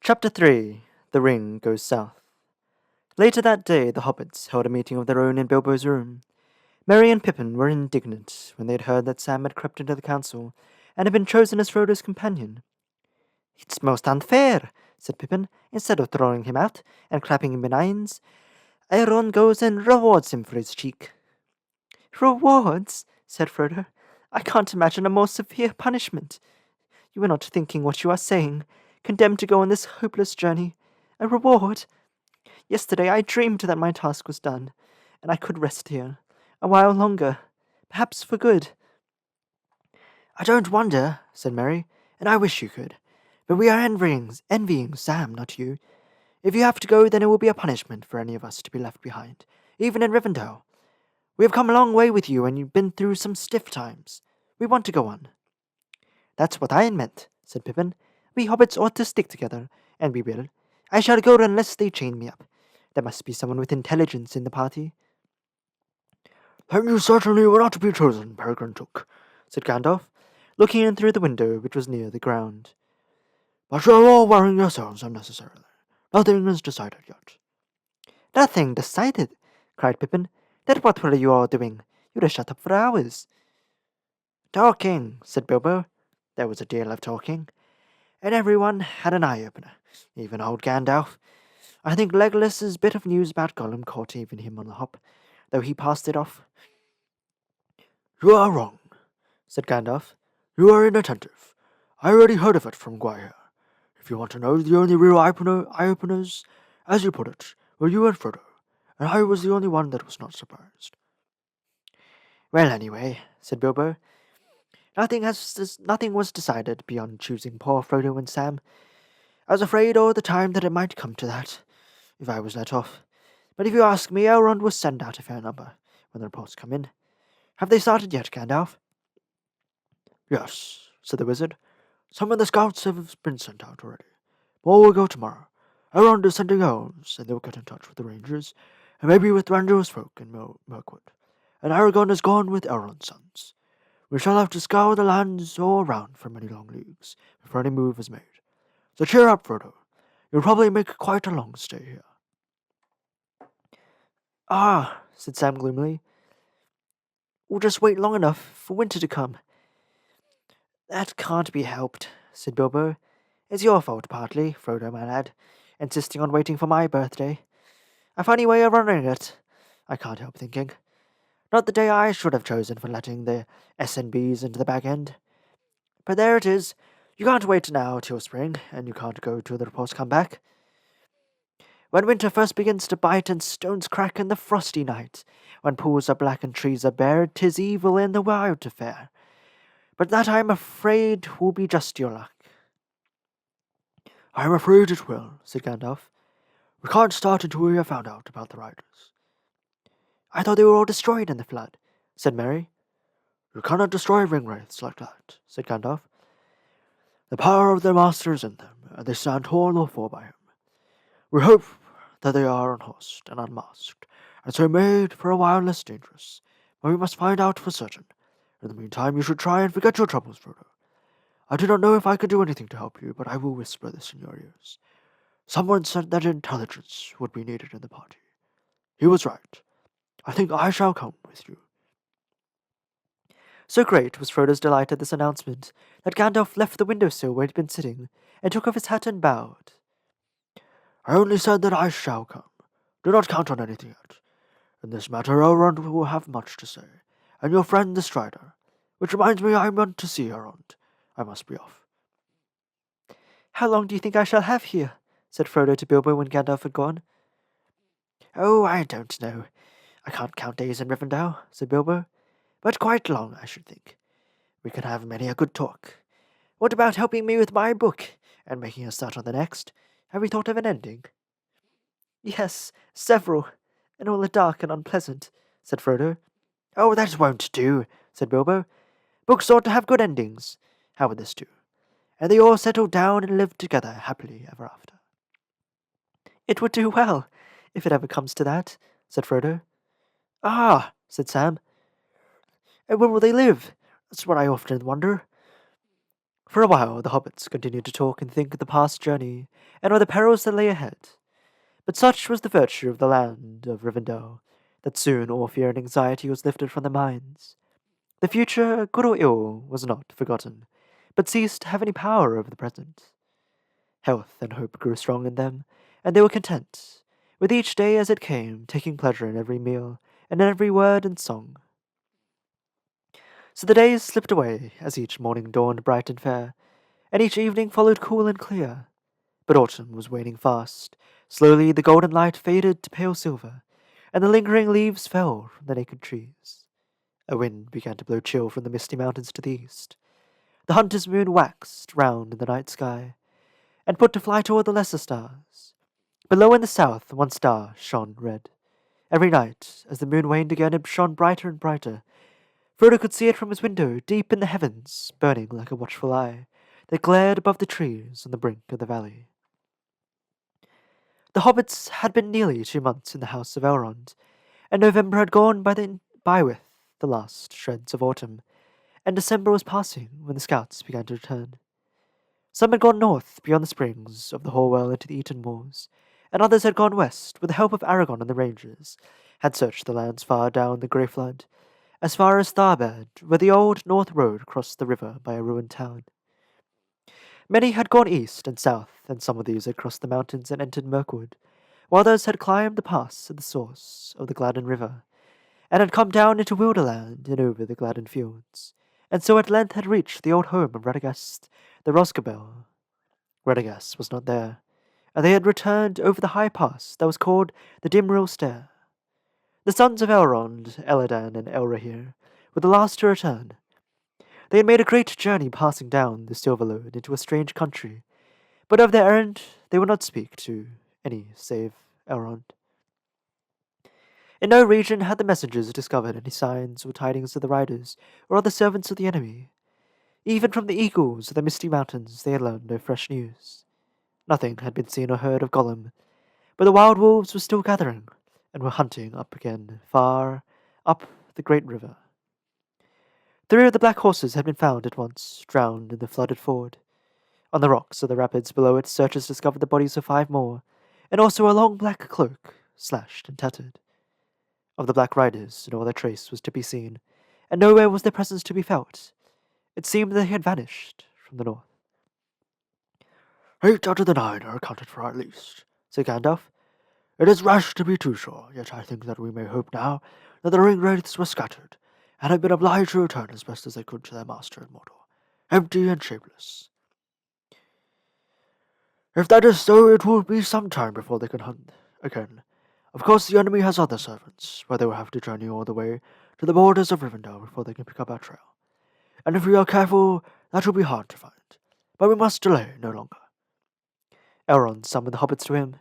Chapter 3 The Ring Goes South. Later that day, the hobbits held a meeting of their own in Bilbo's room. Merry and Pippin were indignant when they had heard that Sam had crept into the council and had been chosen as Frodo's companion. "It's most unfair," said Pippin. "Instead of throwing him out and clapping him in irons, Elrond goes and rewards him for his cheek." "Rewards?" said Frodo. "I can't imagine a more severe punishment. You are not thinking what you are saying. Condemned to go on this hopeless journey. A reward? Yesterday I dreamed that my task was done, and I could rest here. A while longer. Perhaps for good." "I don't wonder," said Merry, "and I wish you could. But we are envying Sam, not you. If you have to go, then it will be a punishment for any of us to be left behind, even in Rivendell. We have come a long way with you, and you've been through some stiff times. We want to go on." "That's what I meant," said Pippin. "We hobbits ought to stick together, and we will. I shall go unless they chain me up. There must be someone with intelligence in the party." "Then you certainly were not to be chosen, Peregrine Took," said Gandalf, looking in through the window, which was near the ground. "But you are all worrying yourselves unnecessarily. Nothing is decided yet." "Nothing decided!" cried Pippin. "Then what were you all doing? You'd have shut up for hours." "Talking," said Bilbo. "There was a deal of talking, and everyone had an eye-opener, even old Gandalf. I think Legolas's bit of news about Gollum caught even him on the hop, though he passed it off." "You are wrong," said Gandalf. "You are inattentive. I already heard of it from Gwaihir. If you want to know, the only real eye-openers, as you put it, were you and Frodo, and I was the only one that was not surprised." "Well, anyway," said Bilbo, nothing was decided beyond choosing poor Frodo and Sam. I was afraid all the time that it might come to that, if I was let off. But if you ask me, Elrond will send out a fair number when the reports come in. Have they started yet, Gandalf?" "Yes," said the wizard. "Some of the scouts have been sent out already. More will go tomorrow. Elrond is sending elves, and they'll get in touch with the rangers, and maybe with Thranduil's folk in Mirkwood. And Aragorn is gone with Elrond's sons. We shall have to scour the lands all around for many long leagues before any move is made. So cheer up, Frodo. You'll probably make quite a long stay here." "Ah," said Sam gloomily. "We'll just wait long enough for winter to come." "That can't be helped," said Bilbo. "It's your fault, partly, Frodo, my lad, insisting on waiting for my birthday. A funny way of running it, I can't help thinking. Not the day I should have chosen for letting the S&Bs into the back end. But there it is. You can't wait now till spring, and you can't go till the reports come back. When winter first begins to bite and stones crack in the frosty night, when pools are black and trees are bare, 'tis evil in the wild to fare. But that, I'm afraid, will be just your luck." "I am afraid it will," said Gandalf. "We can't start until we have found out about the riders." "I thought they were all destroyed in the flood," said Merry. "You cannot destroy ring-wraiths like that," said Gandalf. "The power of their master is in them, and they stand tall or fall by him. We hope that they are unhorsed and unmasked, and so made for a while less dangerous, but we must find out for certain. In the meantime, you should try and forget your troubles, Frodo. I do not know if I can do anything to help you, but I will whisper this in your ears. Someone said that intelligence would be needed in the party. He was right. I think I shall come with you." So great was Frodo's delight at this announcement that Gandalf left the window-sill where he had been sitting and took off his hat and bowed. "I only said that I shall come. Do not count on anything yet. In this matter, Elrond will have much to say, and your friend the Strider. Which reminds me, I want to see Elrond. I must be off." "How long do you think I shall have here?" said Frodo to Bilbo when Gandalf had gone. "Oh, I don't know. I can't count days in Rivendell," said Bilbo. "But quite long, I should think. We can have many a good talk. What about helping me with my book, and making a start on the next? Have we thought of an ending?" "Yes, several, and all are dark and unpleasant," said Frodo. "Oh, that won't do," said Bilbo. "Books ought to have good endings. How would this do? And they all settled down and lived together happily ever after." "It would do well, if it ever comes to that," said Frodo. "Ah," said Sam. "And where will they live? That's what I often wonder." For a while, the hobbits continued to talk and think of the past journey and of the perils that lay ahead. But such was the virtue of the land of Rivendell that soon all fear and anxiety was lifted from their minds. The future, good or ill, was not forgotten, but ceased to have any power over the present. Health and hope grew strong in them, and they were content, with each day as it came, taking pleasure in every meal and in every word and song. So the days slipped away as each morning dawned bright and fair, and each evening followed cool and clear. But autumn was waning fast. Slowly the golden light faded to pale silver, and the lingering leaves fell from the naked trees. A wind began to blow chill from the misty mountains to the east. The hunter's moon waxed round in the night sky, and put to flight all the lesser stars. Below in the south one star shone red. Every night, as the moon waned again, it shone brighter and brighter. Frodo could see it from his window, deep in the heavens, burning like a watchful eye, that glared above the trees on the brink of the valley. The hobbits had been nearly 2 months in the house of Elrond, and November had gone by with the last shreds of autumn, and December was passing when the scouts began to return. Some had gone north beyond the springs of the Horwell into the Eaton moors, and others had gone west with the help of Aragon and the rangers, had searched the lands far down the Grey Flood, as far as Tharbad, where the old north road crossed the river by a ruined town. Many had gone east and south, and some of these had crossed the mountains and entered Mirkwood, while others had climbed the pass at the source of the Gladden River, and had come down into Wilderland and over the Gladden fields, and so at length had reached the old home of Radagast the Rosgabel. Radagast was not there, and they had returned over the high pass that was called the Dimrill Stair. The sons of Elrond, Eladan, and Elrahir were the last to return. They had made a great journey passing down the Silverlode into a strange country, but of their errand they would not speak to any save Elrond. In no region had the messengers discovered any signs or tidings of the riders or other servants of the enemy. Even from the eagles of the misty mountains they had learned no fresh news. Nothing had been seen or heard of Gollum, but the wild wolves were still gathering, and were hunting up again, far up the great river. 3 of the black horses had been found at once, drowned in the flooded ford. On the rocks of the rapids below it, searchers discovered the bodies of 5 more, and also a long black cloak, slashed and tattered. Of the black riders, no other trace was to be seen, and nowhere was their presence to be felt. It seemed they had vanished from the north. 8 out of the 9 are accounted for at least, said Gandalf. It is rash to be too sure, yet I think that we may hope now that the ring wraiths were scattered, and have been obliged to return as best as they could to their master in Mordor, empty and shapeless. If that is so, it will be some time before they can hunt again. Of course, the enemy has other servants, but they will have to journey all the way to the borders of Rivendell before they can pick up our trail. And if we are careful, that will be hard to find. But we must delay no longer. Elrond summoned the hobbits to him.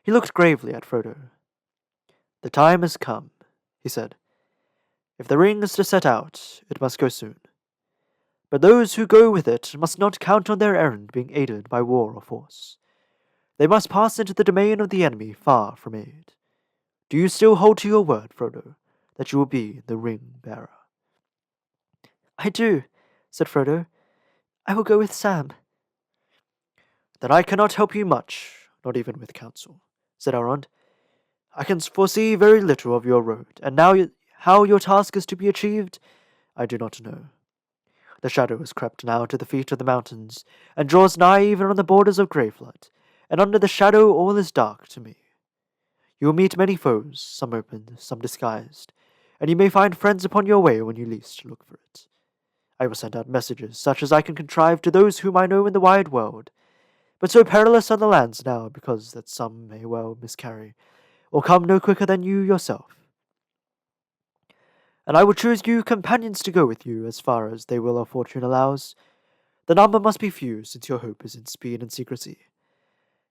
He looked gravely at Frodo. "The time has come," he said. "If the ring is to set out, it must go soon. But those who go with it must not count on their errand being aided by war or force. They must pass into the domain of the enemy far from aid. Do you still hold to your word, Frodo, that you will be the ring-bearer?" "I do," said Frodo. "I will go with Sam." "Then I cannot help you much, not even with counsel," said Elrond. "I can foresee very little of your road, and how your task is to be achieved, I do not know. The shadow has crept now to the feet of the mountains, and draws nigh even on the borders of Greyflood, and under the shadow all is dark to me. You will meet many foes, some open, some disguised, and you may find friends upon your way when you least look for it. I will send out messages such as I can contrive to those whom I know in the wide world, but so perilous are the lands now because that some may well miscarry, or come no quicker than you yourself. And I will choose you companions to go with you as far as they will or fortune allows. The number must be few, since your hope is in speed and secrecy.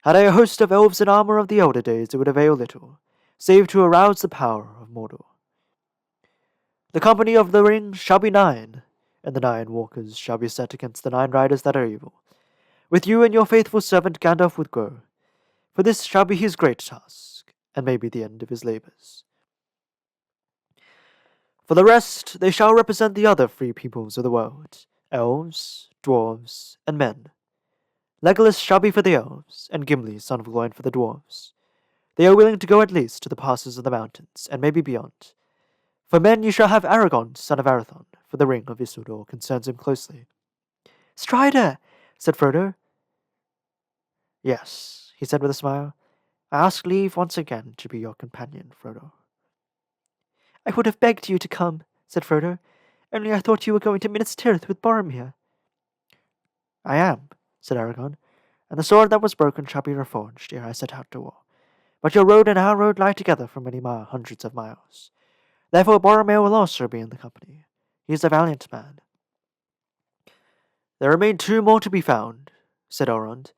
Had I a host of elves in armor of the elder days, it would avail little, save to arouse the power of Mordor. The company of the ring shall be 9, and the 9 walkers shall be set against the 9 riders that are evil. With you and your faithful servant Gandalf would go, for this shall be his great task, and may be the end of his labours. For the rest, they shall represent the other free peoples of the world, elves, dwarves, and men. Legolas shall be for the elves, and Gimli, son of Gloin, for the dwarves. They are willing to go at least to the passes of the mountains, and maybe beyond. For men you shall have Aragorn, son of Arathon, for the ring of Isildur concerns him closely. Strider, said Frodo. Yes, he said with a smile. I ask leave once again to be your companion, Frodo. I would have begged you to come, said Frodo, only I thought you were going to Minas Tirith with Boromir. I am, said Aragorn, and the sword that was broken shall be reforged ere I set out to war. But your road and our road lie together for many hundreds of miles. Therefore Boromir will also be in the company. He is a valiant man. There remain 2 more to be found, said Elrond.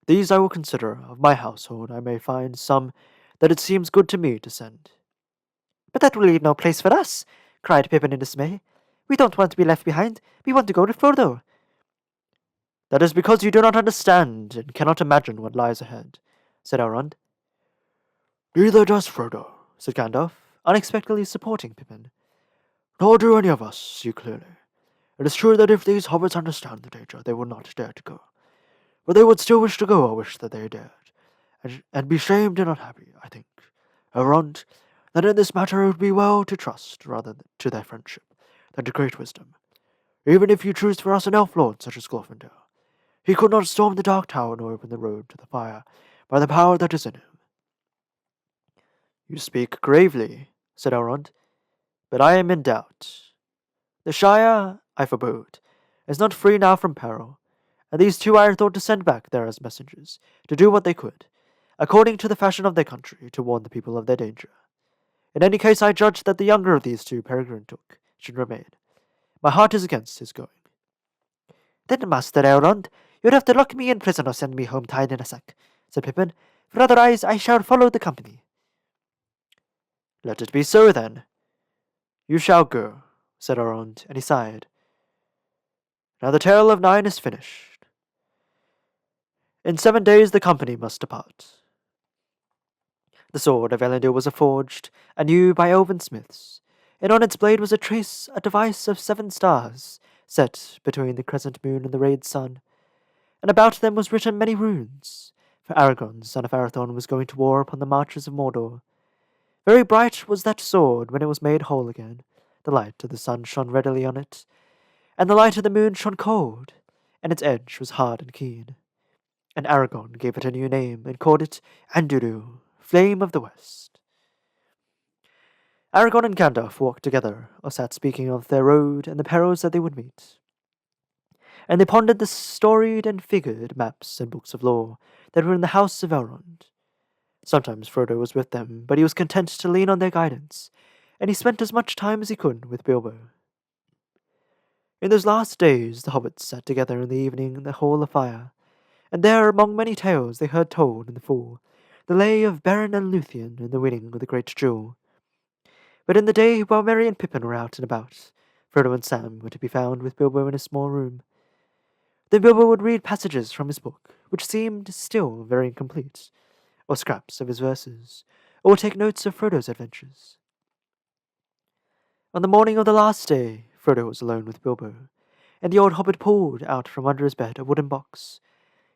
These I will consider. Of my household I may find some that it seems good to me to send. But that will leave no place for us, cried Pippin in dismay. We don't want to be left behind. We want to go to Frodo. That is because you do not understand and cannot imagine what lies ahead, said Elrond. Neither does Frodo, said Gandalf, unexpectedly supporting Pippin. Nor do any of us see clearly. It is true that if these hobbits understand the danger, they will not dare to go. But they would still wish to go or wish that they dared, and be shamed and unhappy, I think, Elrond, that in this matter it would be well to trust rather to their friendship than to great wisdom. Even if you choose for us an elf lord such as Glorfindel, he could not storm the Dark Tower nor open the road to the fire by the power that is in him. You speak gravely, said Elrond, but I am in doubt. The Shire, I forebode, is not free now from peril, and these 2 I thought to send back there as messengers, to do what they could, according to the fashion of their country, to warn the people of their danger. In any case, I judge that the younger of these 2, Peregrine Took, should remain. My heart is against his going. Then, Master Elrond, you'd have to lock me in prison or send me home tied in a sack, said Pippin, for otherwise I shall follow the company. Let it be so, then. You shall go, said Elrond, and he sighed. Now the tale of 9 is finished. In 7 days the company must depart. The sword of Elendil was forged anew by elven smiths, and on its blade was a device of 7 stars, set between the crescent moon and the rayed sun, and about them was written many runes, for Aragorn, son of Arathorn, was going to war upon the marches of Mordor. Very bright was that sword when it was made whole again. The light of the sun shone readily on it, and the light of the moon shone cold, and its edge was hard and keen. And Aragorn gave it a new name, and called it Andúril, Flame of the West. Aragorn and Gandalf walked together, or sat speaking of their road and the perils that they would meet. And they pondered the storied and figured maps and books of lore that were in the house of Elrond. Sometimes Frodo was with them, but he was content to lean on their guidance, and he spent as much time as he could with Bilbo. In those last days the hobbits sat together in the evening in the hall of fire, and there, among many tales they heard told in the fall, the lay of Beren and Luthien and the winning of the great jewel. But in the day, while Merry and Pippin were out and about, Frodo and Sam were to be found with Bilbo in a small room. Then Bilbo would read passages from his book, which seemed still very incomplete, or scraps of his verses, or take notes of Frodo's adventures. On the morning of the last day, Frodo was alone with Bilbo, and the old hobbit pulled out from under his bed a wooden box.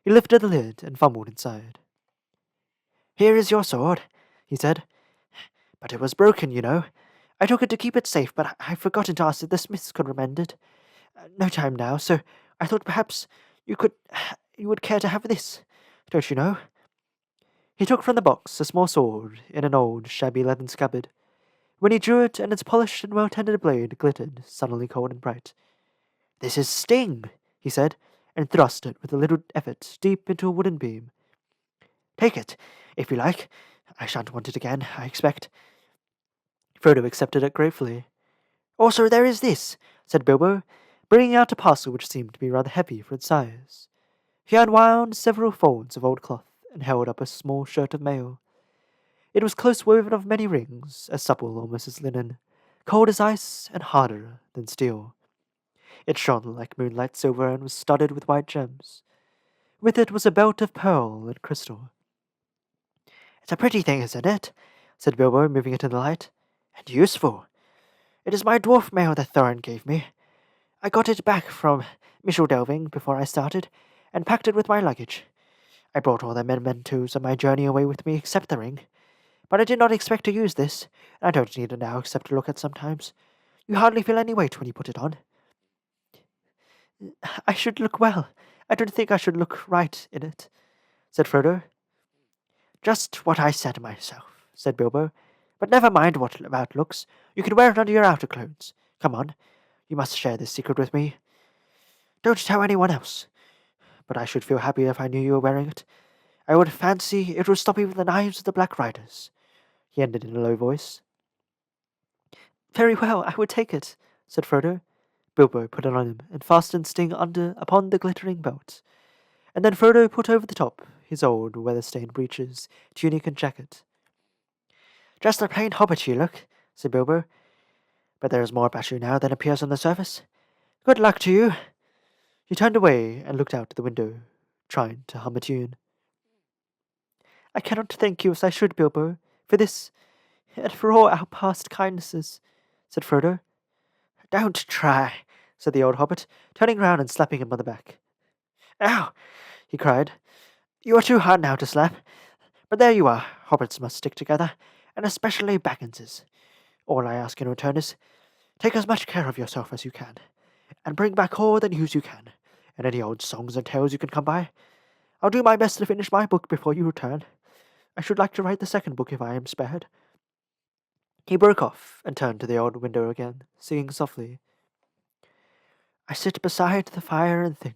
He lifted the lid and fumbled inside. Here is your sword, he said. But it was broken, you know. I took it to keep it safe, but I've forgotten to ask if the smiths could mend it. No time now, so I thought perhaps you would care to have this, don't you know? He took from the box a small sword in an old, shabby leathern scabbard. When he drew it, and its polished and well-tended blade glittered, suddenly cold and bright. This is Sting, he said, and thrust it with a little effort deep into a wooden beam. Take it, if you like. I shan't want it again, I expect. Frodo accepted it gratefully. Also, there is this, said Bilbo, bringing out a parcel which seemed to be rather heavy for its size. He unwound several folds of old cloth and held up a small shirt of mail. It was close woven of many rings, as supple almost as linen, cold as ice and harder than steel. It shone like moonlight silver and was studded with white gems. With it was a belt of pearl and crystal. It's a pretty thing, isn't it? Said Bilbo, moving it in the light. And useful. It is my dwarf mail that Thorin gave me. I got it back from Michel Delving before I started, and packed it with my luggage. I brought all the mementos of my journey away with me except the ring. But I did not expect to use this, and I don't need it now except to look at sometimes. You hardly feel any weight when you put it on. I should look well. I don't think I should look right in it, said Frodo. Just what I said myself, said Bilbo. But never mind what about looks. You can wear it under your outer clothes. Come on, you must share this secret with me. Don't tell anyone else. But I should feel happy if I knew you were wearing it. I would fancy it would stop even the knives of the Black Riders, he ended in a low voice. Very well, I would take it, said Frodo. Bilbo put it on him and fastened Sting upon the glittering belt. And then Frodo put over the top his old weather-stained breeches, tunic, and jacket. Just a plain hobbit you look, said Bilbo. But there is more about you now than appears on the surface. Good luck to you. He turned away and looked out the window, trying to hum a tune. I cannot thank you as I should, Bilbo, for this, and for all our past kindnesses, said Frodo. Don't try, said the old hobbit, turning round and slapping him on the back. Ow! He cried. You are too hard now to slap. But there you are. Hobbits must stick together, and especially Bagginses. All I ask in return is, take as much care of yourself as you can, and bring back all the news you can, and any old songs and tales you can come by. I'll do my best to finish my book before you return. I should like to write the second book if I am spared. He broke off and turned to the old window again, singing softly. I sit beside the fire and think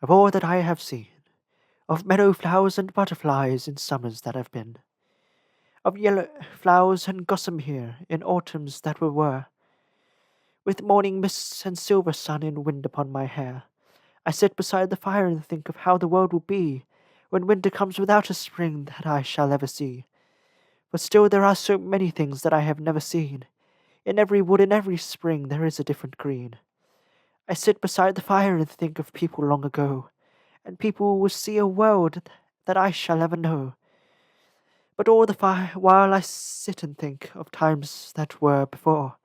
of all that I have seen, of meadow flowers and butterflies in summers that have been, of yellow flowers and gossamer in autumns that were. With morning mists and silver sun and wind upon my hair, I sit beside the fire and think of how the world will be when winter comes without a spring that I shall ever see. But still there are so many things that I have never seen. In every wood in every spring there is a different green. I sit beside the fire and think of people long ago, and people will see a world that I shall never know. But all the while I sit and think of times that were before,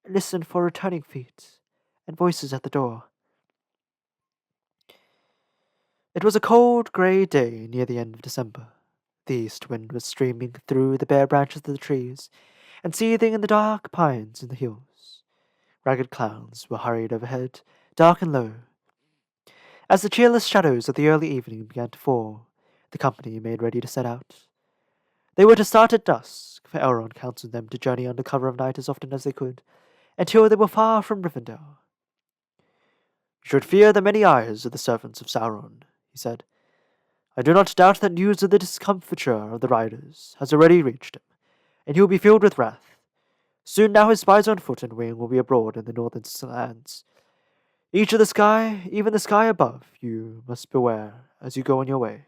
I listen for returning feet and voices at the door. It was a cold, grey day near the end of December. The east wind was streaming through the bare branches of the trees, and seething in the dark pines in the hills. Ragged clouds were hurried overhead, dark and low. As the cheerless shadows of the early evening began to fall, the company made ready to set out. They were to start at dusk, for Elrond counseled them to journey under cover of night as often as they could, until they were far from Rivendell. You should fear the many eyes of the servants of Sauron, he said. I do not doubt that news of the discomfiture of the riders has already reached him, and he will be filled with wrath. Soon now his spies on foot and wing will be abroad in the northern lands. Each of the sky, even the sky above, you must beware as you go on your way.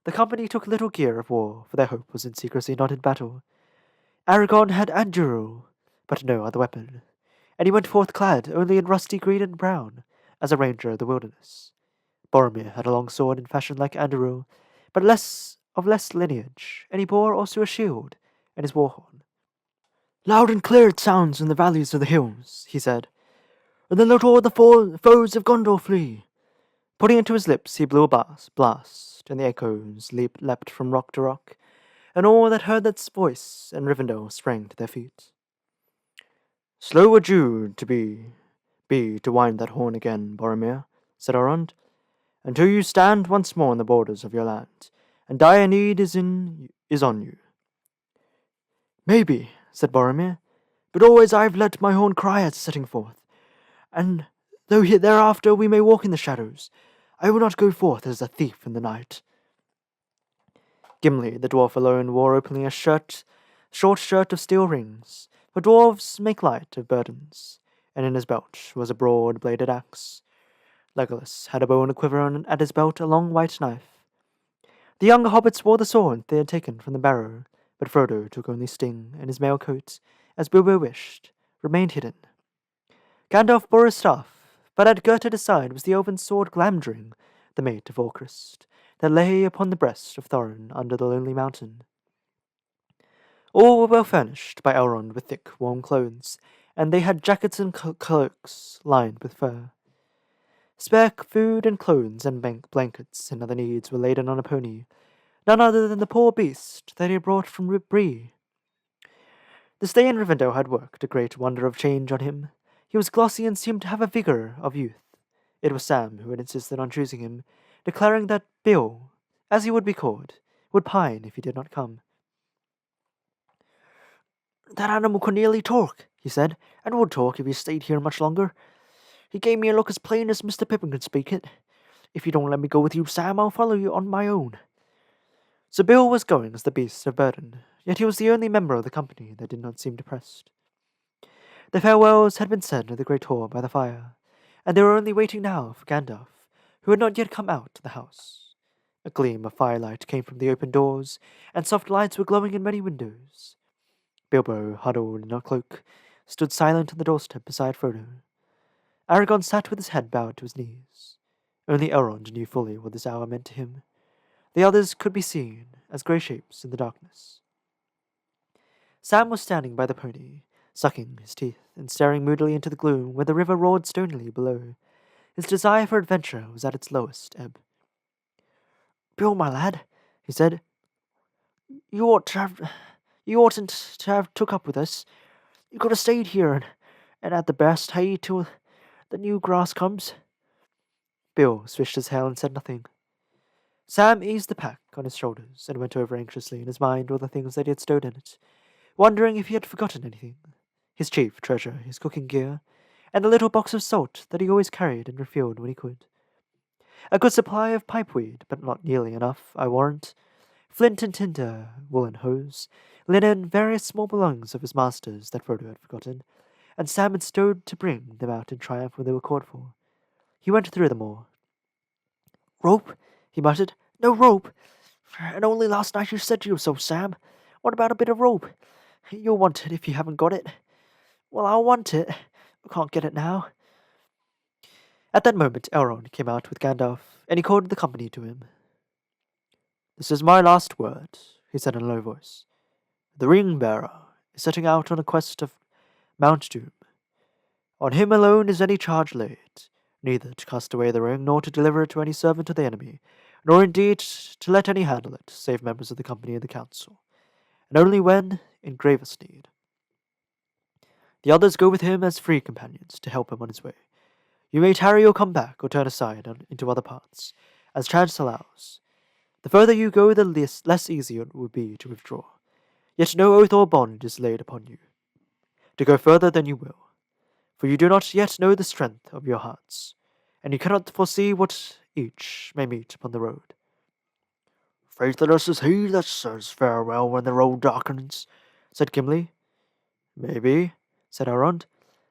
The company took little gear of war, for their hope was in secrecy, not in battle. Aragorn had Anduril, but no other weapon, and he went forth clad only in rusty green and brown, as a ranger of the wilderness. Boromir had a long sword in fashion like Anduril, but less lineage, and he bore also a shield and his war horn. Loud and clear it sounds in the valleys of the hills, he said, and then let all the foes of Gondor flee. Putting it to his lips, he blew a blast, and the echoes leapt from rock to rock, and all that heard that voice in Rivendell sprang to their feet. Slow would you be to wind that horn again, Boromir, said Elrond, until you stand once more on the borders of your land, and dire need is on you. Maybe, said Boromir, but always I have let my horn cry at setting forth, and though thereafter we may walk in the shadows, I will not go forth as a thief in the night. Gimli, the dwarf alone, wore openly a short shirt of steel rings, for dwarves make light of burdens, and in his belt was a broad-bladed axe. Legolas had a bow and a quiver, and at his belt a long white knife. The younger hobbits wore the sword they had taken from the barrow, but Frodo took only Sting, and his mail coat, as Bilbo wished, remained hidden. Gandalf bore his staff, but at Gertrude's side was the elven sword Glamdring, the mate of Orcrist, that lay upon the breast of Thorin under the lonely mountain. All were well furnished by Elrond with thick, warm clothes, and they had jackets and cloaks lined with fur. Spare food and clothes and blankets and other needs were laden on a pony, none other than the poor beast that he had brought from Bree. The stay in Rivendell had worked a great wonder of change on him. He was glossy and seemed to have a vigor of youth. It was Sam who had insisted on choosing him, declaring that Bill, as he would be called, would pine if he did not come. That animal can nearly talk, he said, and would talk if he stayed here much longer. He gave me a look as plain as Mr. Pippin could speak it. If you don't let me go with you, Sam, I'll follow you on my own. So Bill was going as the beast of burden, yet he was the only member of the company that did not seem depressed. The farewells had been said at the great hall by the fire, and they were only waiting now for Gandalf, who had not yet come out to the house. A gleam of firelight came from the open doors, and soft lights were glowing in many windows. Bilbo, huddled in a cloak, stood silent on the doorstep beside Frodo. Aragorn sat with his head bowed to his knees. Only Elrond knew fully what this hour meant to him. The others could be seen as grey shapes in the darkness. Sam was standing by the pony, sucking his teeth and staring moodily into the gloom where the river roared stonily below. His desire for adventure was at its lowest ebb. Bill, my lad, he said, you oughtn't to have took up with us. You could have stayed here and at the best hay till the new grass comes. Bill swished his hair and said nothing. Sam eased the pack on his shoulders and went over anxiously in his mind all the things that he had stowed in it, wondering if he had forgotten anything. His chief treasure, his cooking gear, and the little box of salt that he always carried and refilled when he could. A good supply of pipeweed, but not nearly enough, I warrant. Flint and tinder, woolen hose, linen, various small belongings of his master's that Frodo had forgotten, and Sam had stowed to bring them out in triumph when they were called for. He went through them all. Rope? He muttered. No rope. And only last night you said to yourself, Sam, what about a bit of rope? You'll want it if you haven't got it. Well, I'll want it. I can't get it now. At that moment, Elrond came out with Gandalf, and he called the company to him. "This is my last word," he said in a low voice. "The ring-bearer is setting out on a quest of Mount Doom. On him alone is any charge laid, neither to cast away the ring, nor to deliver it to any servant of the enemy, nor indeed to let any handle it, save members of the company and the council, and only when in gravest need. The others go with him as free companions to help him on his way. You may tarry or come back, or turn aside into other parts, as chance allows. The further you go, the less easy it will be to withdraw. Yet no oath or bond is laid upon you to go further than you will, for you do not yet know the strength of your hearts, and you cannot foresee what each may meet upon the road." "Faithless is he that says farewell when the road darkens," said Gimli. "Maybe," said Elrond,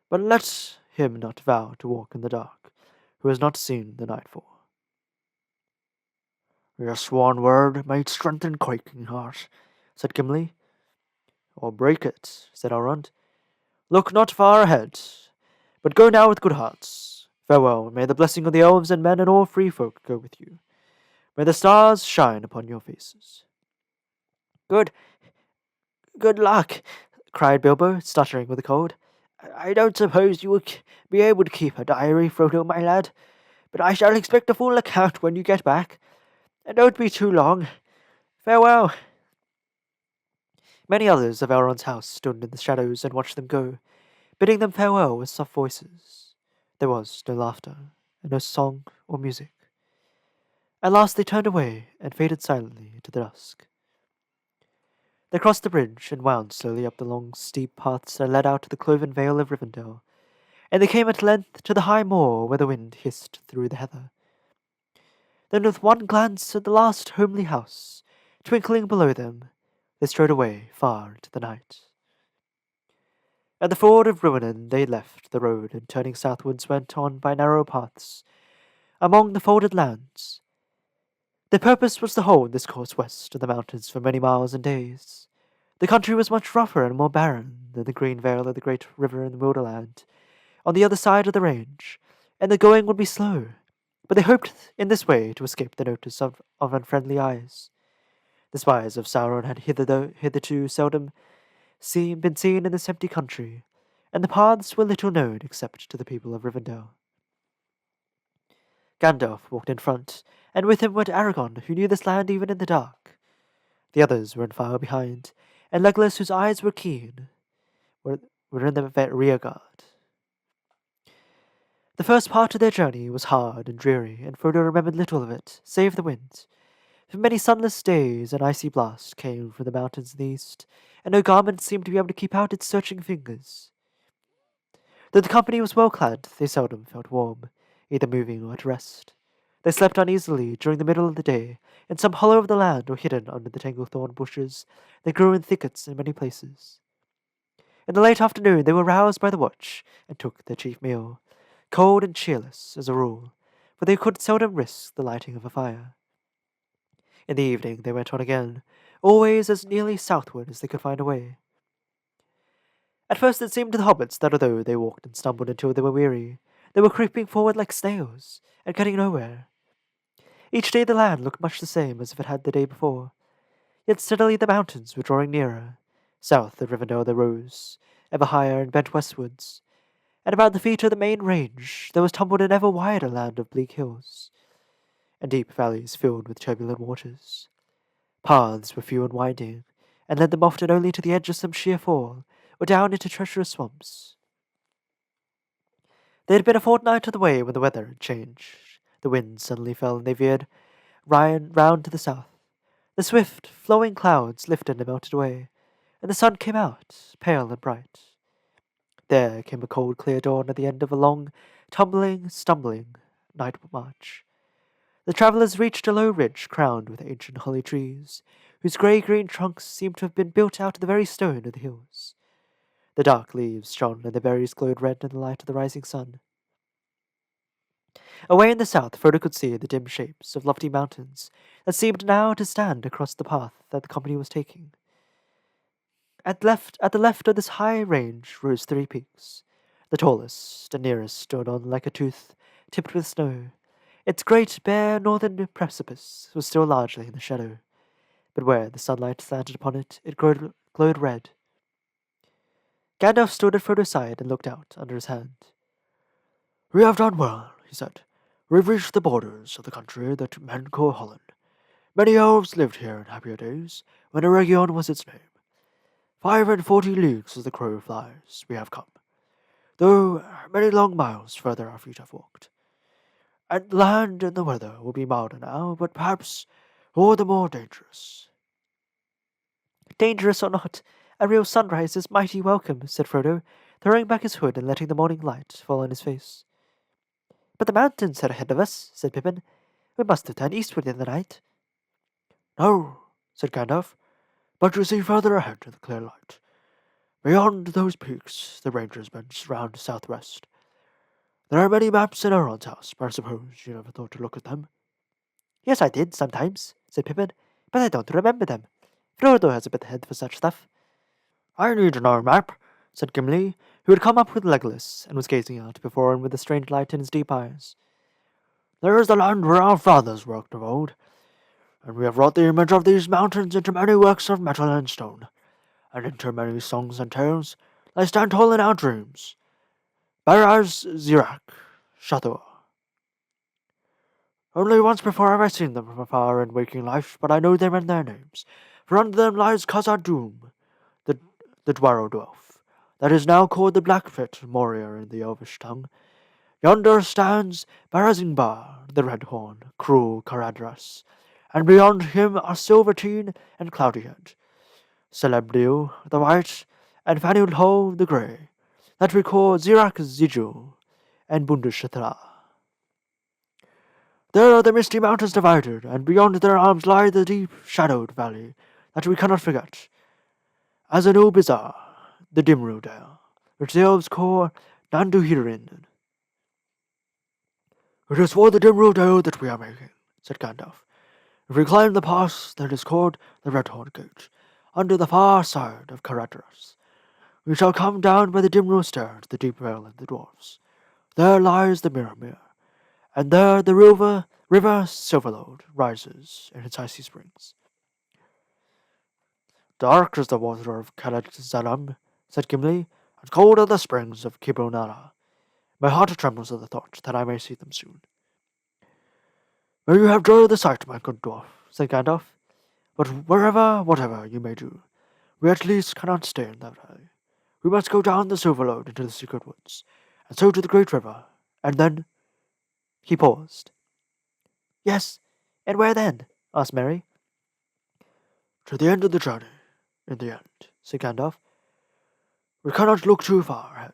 "but let him not vow to walk in the dark, who has not seen the nightfall." "Your sworn word might strengthen quaking heart," said Gimli. "Or break it," said Elrond. "Look not far ahead, but go now with good hearts. Farewell, and may the blessing of the elves and men and all free folk go with you. May the stars shine upon your faces." Good luck," cried Bilbo, stuttering with the cold. "I don't suppose you will be able to keep a diary, Frodo, my lad, but I shall expect a full account when you get back. And don't be too long. Farewell." Many others of Elrond's house stood in the shadows and watched them go, bidding them farewell with soft voices. There was no laughter, and no song or music. At last they turned away and faded silently into the dusk. They crossed the bridge and wound slowly up the long, steep paths that led out to the cloven vale of Rivendell, and they came at length to the high moor where the wind hissed through the heather. Then, with one glance at the last homely house, twinkling below them, they strode away far into the night. At the ford of Ruinen they left the road and turning southwards went on by narrow paths among the folded lands. Their purpose was to hold this course west of the mountains for many miles and days. The country was much rougher and more barren than the green vale of the great river in the Wilderland, on the other side of the range, and the going would be slow, but they hoped in this way to escape the notice of unfriendly eyes. The spies of Sauron had hitherto seldom been seen in this empty country, and the paths were little known except to the people of Rivendell. Gandalf walked in front, and with him went Aragorn, who knew this land even in the dark. The others were in file behind, and Legolas, whose eyes were keen, were in the rear guard. The first part of their journey was hard and dreary, and Frodo remembered little of it, save the wind. For many sunless days an icy blast came from the mountains in the east, and no garment seemed to be able to keep out its searching fingers. Though the company was well clad, they seldom felt warm, either moving or at rest. They slept uneasily during the middle of the day, in some hollow of the land or hidden under the tangled thorn bushes that grew in thickets in many places. In the late afternoon they were roused by the watch, and took their chief meal, cold and cheerless, as a rule, for they could seldom risk the lighting of a fire. In the evening they went on again, always as nearly southward as they could find a way. At first it seemed to the hobbits that although they walked and stumbled until they were weary, they were creeping forward like snails, and getting nowhere. Each day the land looked much the same as if it had the day before, yet steadily the mountains were drawing nearer. South of Rivendell they rose, ever higher and bent westwards, and about the feet of the main range there was tumbled an ever wider land of bleak hills, and deep valleys filled with turbulent waters. Paths were few and winding, and led them often only to the edge of some sheer fall, or down into treacherous swamps. They had been a fortnight on the way when the weather had changed. The wind suddenly fell, and they veered round to the south. The swift, flowing clouds lifted and melted away, and the sun came out, pale and bright. There came a cold, clear dawn at the end of a long, tumbling, stumbling night march. The travellers reached a low ridge crowned with ancient holly trees, whose grey-green trunks seemed to have been built out of the very stone of the hills. The dark leaves shone, and the berries glowed red in the light of the rising sun. Away in the south, Frodo could see the dim shapes of lofty mountains that seemed now to stand across the path that the company was taking. At the left of this high range rose three peaks. The tallest and nearest stood on like a tooth, tipped with snow. Its great, bare northern precipice was still largely in the shadow, but where the sunlight slanted upon it, it glowed red. Gandalf stood at Frodo's side and looked out under his hand. "We have done well," he said. "We've reached the borders of the country that men call Holland. Many elves lived here in happier days, when Eregion was its name. 45 leagues as the crow flies we have come, though many long miles further our feet have walked. And the land and the weather will be milder now, but perhaps all the more dangerous." "Dangerous or not, a real sunrise is mighty welcome," said Frodo, throwing back his hood and letting the morning light fall on his face. "But the mountains are ahead of us," said Pippin. "We must have turned eastward in the night." "No," said Gandalf, "but you see further ahead in the clear light. Beyond those peaks the ranges bend round southwest. There are many maps in Elrond's house, but I suppose you never thought to look at them." "Yes, I did, sometimes," said Pippin, "but I don't remember them. Frodo has a bit head for such stuff." "I need no map," said Gimli, who had come up with Legolas and was gazing out before him with a strange light in his deep eyes. "There is the land where our fathers worked of old, and we have wrought the image of these mountains into many works of metal and stone, and into many songs and tales. They stand tall in our dreams. Baraz, Zirak, Shathor. Only once before have I seen them from afar in waking life, but I know them and their names, for under them lies Khazad-dûm, the Dwaro dwarf, that is now called the Blackfit Moria in the Elvish tongue. Yonder stands Barazingbar, the Red Horn, cruel Caradhras, and beyond him are Silverteen and Cloudyhead, Celebdil the White, and Fanilhol the Grey, that we call Zirak Zijul and Bundushathra. There are the misty mountains divided, and beyond their arms lie the deep, shadowed valley that we cannot forget, Azanul-Bizar, the Dimru Dale, which the elves call Nanduhirin. "It is for the Dimru Dale that we are making," said Gandalf. "If we climb the pass that is called the Redhorn Gate, under the far side of Caradhras, we shall come down by the Dimru Stair to the deep vale of the dwarfs. There lies the Mirror, and there the river Silverlode rises in its icy springs." "Dark is the water of Caradhzalam," said Gimli, and cold are the springs of Kibronara. My heart trembles at the thought that I may see them soon. May you have joy of the sight, my good dwarf, said Gandalf. But whatever you may do, we at least cannot stay in that valley. We must go down the Silver Road into the secret woods, and so to the great river, and then— He paused. Yes, and where then? Asked Merry. To the end of the journey, in the end, said Gandalf. We cannot look too far ahead.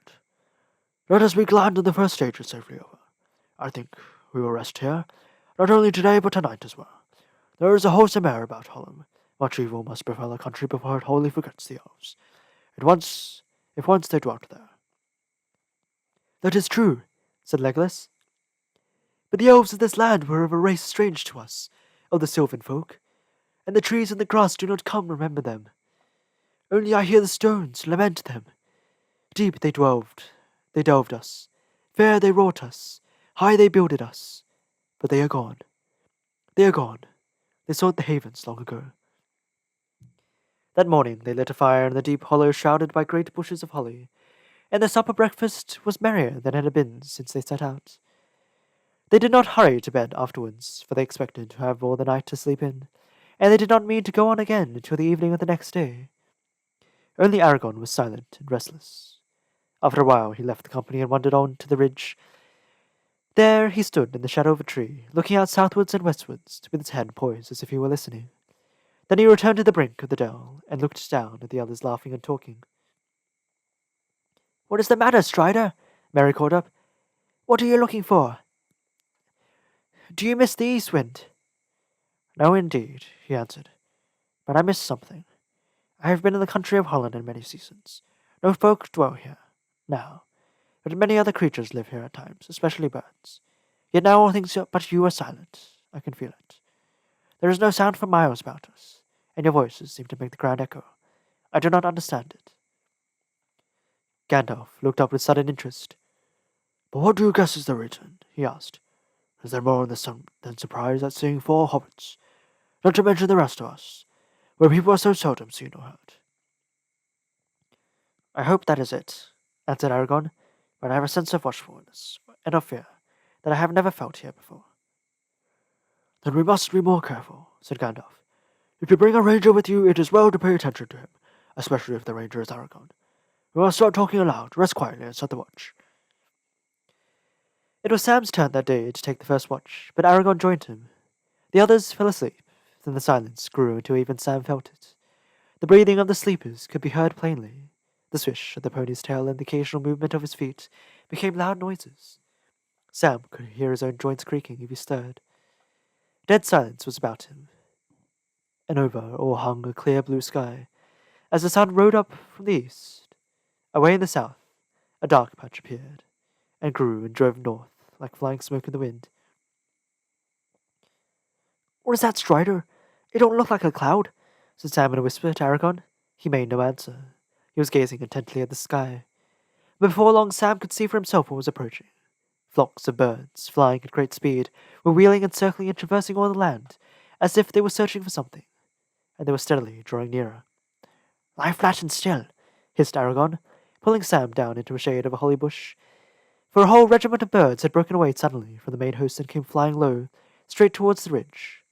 Let us be glad when the first stage is safely over. I think we will rest here, not only today but tonight as well. There is a wholesome air about Hollum. Much evil must befall a country before it wholly forgets the elves. If once they dwelt there. That is true, said Legolas. But the elves of this land were of a race strange to us, of the sylvan folk, and the trees and the grass do not come remember them. Only I hear the stones lament them. Deep they delved us, fair they wrought us, high they builded us, but they are gone. They are gone. They sought the havens long ago. That morning they lit a fire in the deep hollow shrouded by great bushes of holly, and their supper breakfast was merrier than it had been since they set out. They did not hurry to bed afterwards, for they expected to have all the night to sleep in, and they did not mean to go on again until the evening of the next day. Only Aragorn was silent and restless. After a while he left the company and wandered on to the ridge. There he stood in the shadow of a tree, looking out southwards and westwards, with his head poised as if he were listening. Then he returned to the brink of the dell, and looked down at the others laughing and talking. What is the matter, Strider? Merry called up. What are you looking for? Do you miss the east wind? No, indeed, he answered. But I miss something. I have been in the country of Holland in many seasons. No folk dwell here, now, but many other creatures live here at times, especially birds. Yet now all things but you are silent. I can feel it. There is no sound for miles about us, and your voices seem to make the ground echo. I do not understand it. Gandalf looked up with sudden interest. But what do you guess is the reason? He asked. Is there more than surprise at seeing 4 hobbits, not to mention the rest of us, where people are so seldom seen or heard? I hope that is it, answered Aragorn, but I have a sense of watchfulness and of fear that I have never felt here before. Then we must be more careful, said Gandalf. If you bring a ranger with you, it is well to pay attention to him, especially if the ranger is Aragorn. We must start talking aloud, rest quietly, and set the watch. It was Sam's turn that day to take the first watch, but Aragorn joined him. The others fell asleep, then the silence grew until even Sam felt it. The breathing of the sleepers could be heard plainly. The swish of the pony's tail and the occasional movement of his feet became loud noises. Sam could hear his own joints creaking if he stirred. Dead silence was about him, and over all hung a clear blue sky. As the sun rode up from the east, away in the south, a dark patch appeared, and grew and drove north like flying smoke in the wind. What is that, Strider? It don't look like a cloud, said Sam in a whisper to Aragorn. He made no answer. He was gazing intently at the sky. But before long Sam could see for himself what was approaching. Flocks of birds, flying at great speed, were wheeling and circling and traversing all the land, as if they were searching for something, and they were steadily drawing nearer. Lie flat and still, hissed Aragorn, pulling Sam down into a shade of a holly bush. For a whole regiment of birds had broken away suddenly from the main host and came flying low, straight towards the ridge.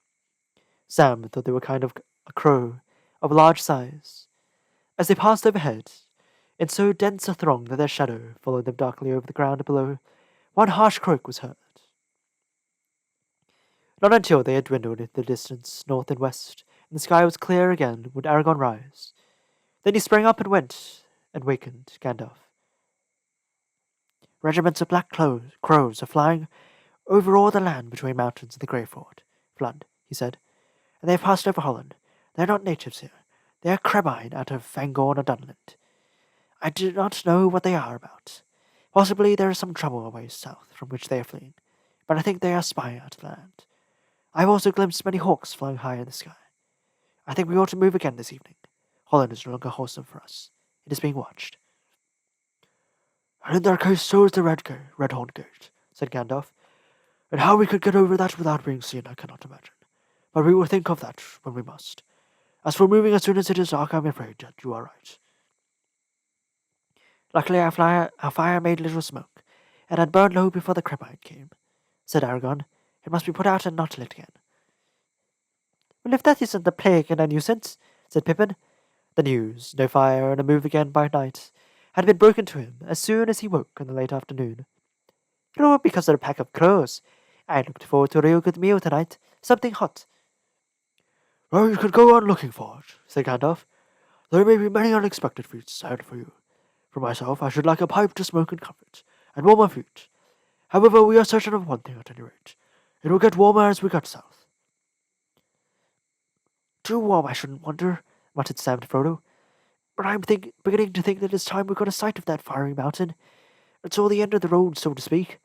Sam thought they were kind of a crow, of large size. As they passed overhead, in so dense a throng that their shadow followed them darkly over the ground below, one harsh croak was heard. Not until they had dwindled into the distance, north and west, and the sky was clear again, would Aragorn rise. Then he sprang up and went, and wakened Gandalf. Regiments of black crows are flying over all the land between mountains and the Grey Flood, he said, and they have passed over Holland. They are not natives here. They are Cremine out of Fangorn or Dunland. I do not know what they are about. Possibly there is some trouble away south from which they are fleeing, but I think they are spying out the land. I have also glimpsed many hawks flying high in the sky. I think we ought to move again this evening. Holland is no longer wholesome for us. It is being watched. And in that case, so is the Redhorn Gate, said Gandalf. And how we could get over that without being seen, I cannot imagine. But we will think of that when we must. As for moving as soon as it is dark, I'm afraid that you are right. Luckily our fire made little smoke, and had burned low before the Crabine came, said Aragon. It must be put out and not lit again. Well, if that isn't the plague and a nuisance, said Pippin. The news, no fire and a move again by night, had been broken to him as soon as he woke in the late afternoon. It all because of a pack of crows. I looked forward to a real good meal tonight, something hot. Well, you could go on looking for it, said Gandalf. There may be many unexpected feats ahead for you. For myself, I should like a pipe to smoke in comfort, and warmer feet. However, we are certain of one thing at any rate. It will get warmer as we get south. Too warm, I shouldn't wonder, muttered Sam to Frodo. But I'm beginning to think that it's time we got a sight of that fiery mountain. It's all the end of the road, so to speak.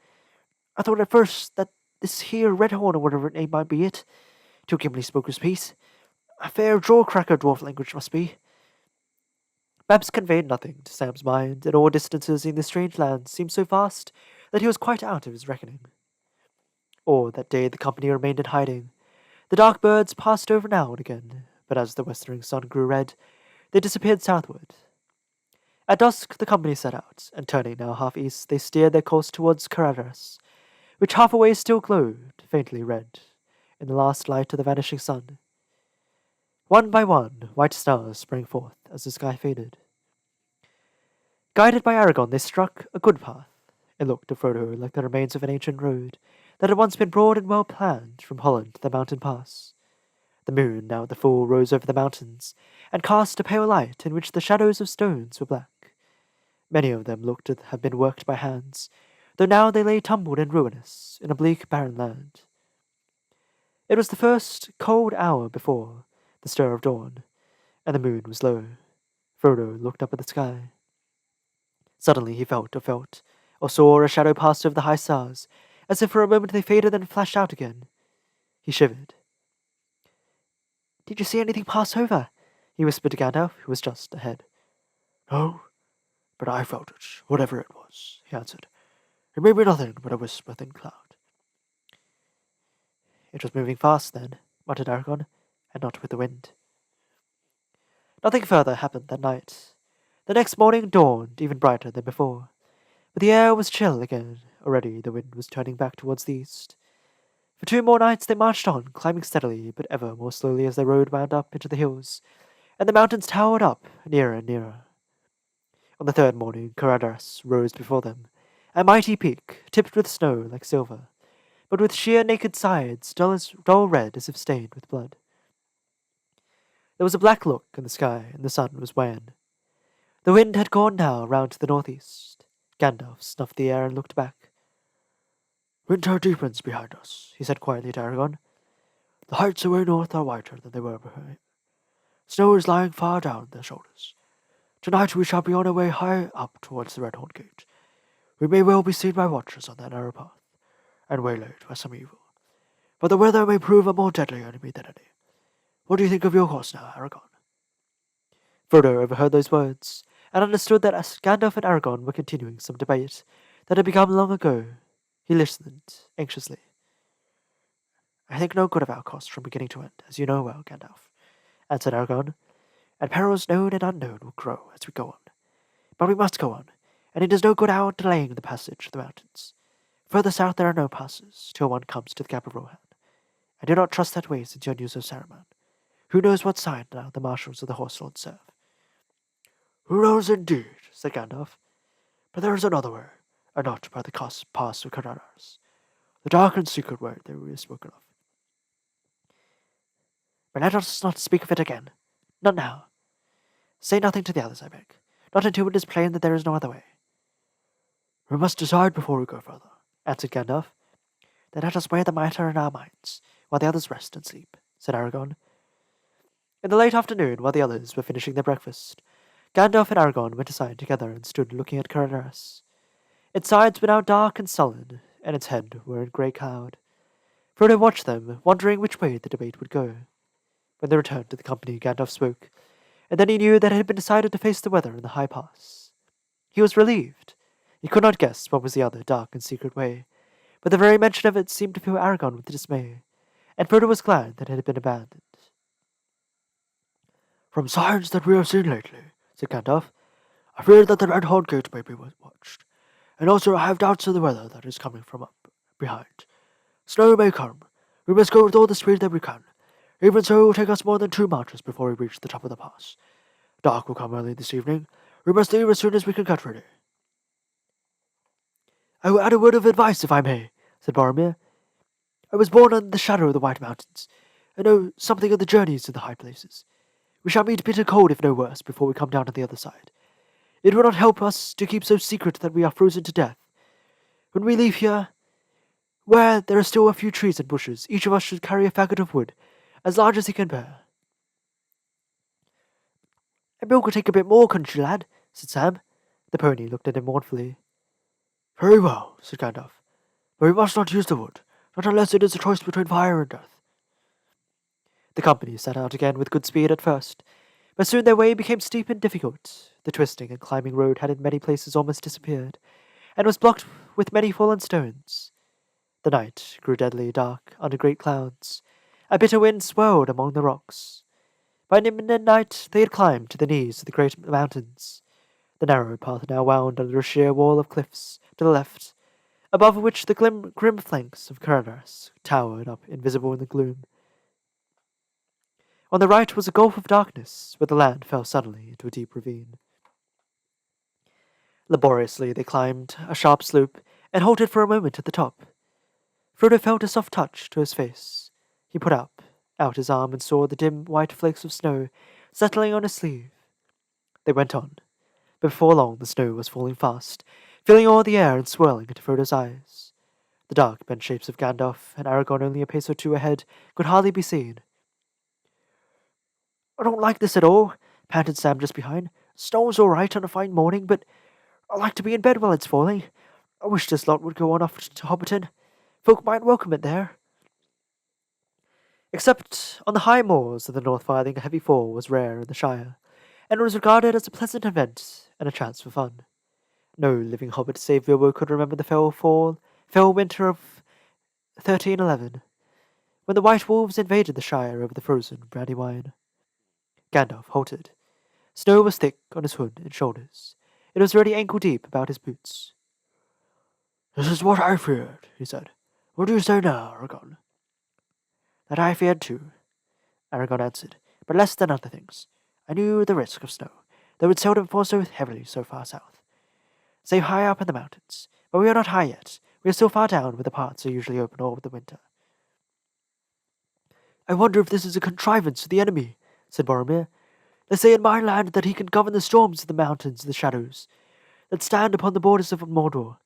I thought at first that this here Redhorn, or whatever its name might be it, till Gimli spoke his piece. A fair jaw-cracker dwarf language must be. Maps conveyed nothing to Sam's mind, and all distances in this strange land seemed so vast that he was quite out of his reckoning. All that day the company remained in hiding. The dark birds passed over now and again, but as the westering sun grew red, they disappeared southward. At dusk the company set out, and turning now half east, they steered their course towards Caradas, which half away still glowed, faintly red, in the last light of the vanishing sun. One by one, white stars sprang forth as the sky faded. Guided by Aragorn, they struck a good path. It looked to Frodo like the remains of an ancient road that had once been broad and well planned from Holland to the mountain pass. The moon, now at the full, rose over the mountains, and cast a pale light in which the shadows of stones were black. Many of them looked to have been worked by hands, though now they lay tumbled and ruinous in a bleak, barren land. It was the first cold hour before the stir of dawn, and the moon was low. Frodo looked up at the sky. Suddenly he felt, or saw a shadow pass over the high stars, as if for a moment they faded and flashed out again. He shivered. "Did you see anything pass over?" he whispered to Gandalf, who was just ahead. No, but I felt it, whatever it was, he answered. It may be nothing but a wisp of thin cloud. It was moving fast then, muttered Aragorn, and not with the wind. Nothing further happened that night. The next morning dawned even brighter than before, but the air was chill again. Already the wind was turning back towards the east. For 2 more nights they marched on, climbing steadily, but ever more slowly as their road wound up into the hills, and the mountains towered up nearer and nearer. On the 3rd morning, Caradas rose before them, a mighty peak, tipped with snow like silver, but with sheer naked sides, dull red as if stained with blood. There was a black look in the sky, and the sun was wan. The wind had gone now round to the northeast. Gandalf snuffed the air and looked back. Winter deepens behind us, he said quietly to Aragorn. The heights away north are whiter than they were behind. Snow is lying far down their shoulders. Tonight we shall be on our way high up towards the Redhorn Gate. We may well be seen by watchers on that narrow path, and waylaid by some evil. But the weather may prove a more deadly enemy than any. What do you think of your course now, Aragorn? Frodo overheard those words, and understood that as Gandalf and Aragorn were continuing some debate that had begun long ago. He listened anxiously. I think no good of our course from beginning to end, as you know well, Gandalf, answered Aragorn, and perils known and unknown will grow as we go on. But we must go on, and it is no good our delaying the passage of the mountains. Further south there are no passes, till one comes to the Gap of Rohan. I do not trust that way since your news of Saruman. Who knows what side now the marshals of the Horse Lords serve? Who knows indeed, said Gandalf. But there is another way, and not by the pass of Caradas. The dark and secret way that we have spoken of. But let us not speak of it again. Not now. Say nothing to the others, I beg. Not until it is plain that there is no other way. We must decide before we go further, answered Gandalf. Then let us weigh the matter in our minds, while the others rest and sleep, said Aragorn. In the late afternoon, while the others were finishing their breakfast, Gandalf and Aragorn went aside together and stood looking at Caradas. Its sides were now dark and sullen, and its head were in grey cloud. Frodo watched them, wondering which way the debate would go. When they returned to the company, Gandalf spoke, and then he knew that it had been decided to face the weather in the high pass. He was relieved. He could not guess what was the other dark and secret way, but the very mention of it seemed to fill Aragorn with dismay, and Frodo was glad that it had been abandoned. From signs that we have seen lately, said Gandalf, I fear that the Red Horn Gate may be watched, and also I have doubts of the weather that is coming from up behind. Snow may come. We must go with all the speed that we can. Even so, it will take us more than 2 marches before we reach the top of the pass. Dark will come early this evening. We must leave as soon as we can get ready. I will add a word of advice, if I may, said Boromir. I was born under the shadow of the White Mountains. I know something of the journeys to the high places. We shall meet bitter cold, if no worse, before we come down to the other side. It will not help us to keep so secret that we are frozen to death. When we leave here, where there are still a few trees and bushes, each of us should carry a faggot of wood, as large as he can bear. And Bill could take a bit more, country lad, said Sam. The pony looked at him mournfully. Very well, said Gandalf. But we must not use the wood, not unless it is a choice between fire and death. The company set out again with good speed at first, but soon their way became steep and difficult. The twisting and climbing road had in many places almost disappeared, and was blocked with many fallen stones. The night grew deadly dark under great clouds. A bitter wind swirled among the rocks. By midnight they had climbed to the knees of the great mountains. The narrow path now wound under a sheer wall of cliffs to the left, above which the grim flanks of Caradas towered up invisible in the gloom. On the right was a gulf of darkness, where the land fell suddenly into a deep ravine. Laboriously they climbed a sharp slope and halted for a moment at the top. Frodo felt a soft touch to his face. He put out his arm and saw the dim white flakes of snow settling on his sleeve. They went on, but before long the snow was falling fast, filling all the air and swirling into Frodo's eyes. The dark bent shapes of Gandalf and Aragorn only a pace or two ahead could hardly be seen. I don't like this at all, panted Sam just behind. Snow's all right on a fine morning, but I like to be in bed while it's falling. I wish this lot would go on off to Hobbiton. Folk might welcome it there. Except on the high moors of the North Farthing, a heavy fall was rare in the Shire, and was regarded as a pleasant event and a chance for fun. No living hobbit save Bilbo could remember the fell winter of 1311, when the White Wolves invaded the Shire over the frozen Brandywine. Gandalf halted. Snow was thick on his hood and shoulders. It was already ankle-deep about his boots. This is what I feared, he said. What do you say now, Aragorn? That I feared too, Aragorn answered, but less than other things. I knew the risk of snow, though it seldom falls so heavily so far south. Save high up in the mountains, but we are not high yet. We are still far down where the paths are usually open all the winter. I wonder if this is a contrivance of the enemy, said Boromir. They say in my land that he can govern the storms of the mountains and the shadows that stand upon the borders of Mordor.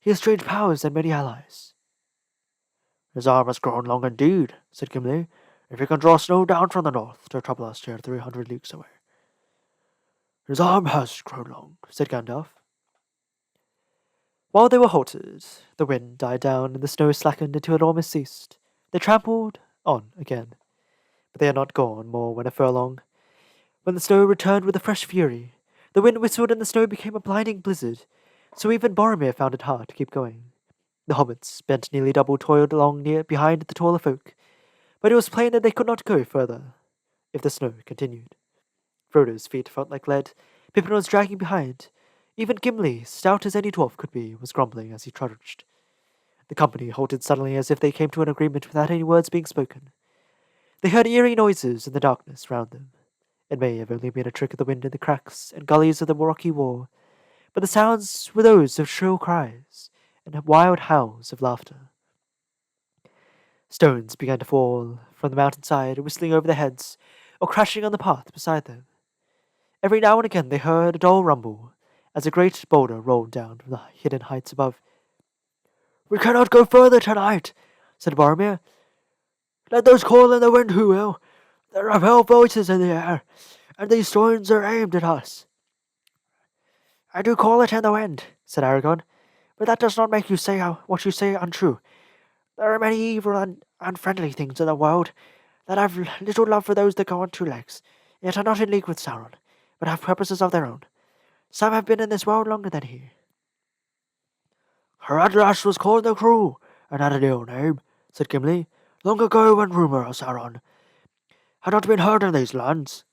He has strange powers and many allies. His arm has grown long indeed, said Gimli, if he can draw snow down from the north to trouble us here 300 leagues away. His arm has grown long, said Gandalf. While they were halted, the wind died down and the snow slackened until it almost ceased. They trampled on again, but they had not gone more than a furlong, when the snow returned with a fresh fury. The wind whistled and the snow became a blinding blizzard, so even Boromir found it hard to keep going. The hobbits, bent nearly double, toiled along behind the taller folk, but it was plain that they could not go further if the snow continued. Frodo's feet felt like lead. Pippin was dragging behind. Even Gimli, stout as any dwarf could be, was grumbling as he trudged. The company halted suddenly as if they came to an agreement without any words being spoken. They heard eerie noises in the darkness round them. It may have only been a trick of the wind in the cracks and gullies of the rocky wall, but the sounds were those of shrill cries and wild howls of laughter. Stones began to fall from the mountainside, whistling over their heads, or crashing on the path beside them. Every now and again they heard a dull rumble, as a great boulder rolled down from the hidden heights above. We cannot go further tonight, said Boromir. Let those call in the wind who will. There are fell voices in the air, and these stones are aimed at us. I do call it in the wind, said Aragorn, but that does not make you say what you say untrue. There are many evil and unfriendly things in the world that have little love for those that go on 2 legs, yet are not in league with Sauron, but have purposes of their own. Some have been in this world longer than he. Caradhras was called the Cruel, and had an ill name, said Gimli, long ago when rumour of Sauron had not been heard in these lands.